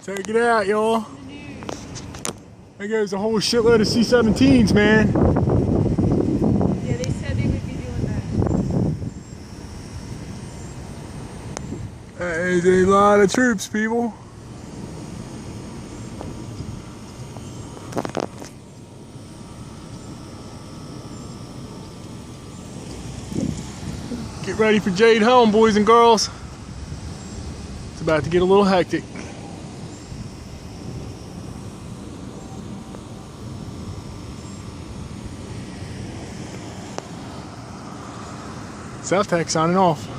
Check it out, y'all. There goes a whole shitload of C-17s, man. Yeah, they said they would be doing that. That is a lot of troops, people. Get ready for Jade home, boys and girls. It's about to get a little hectic. South Tech signing off.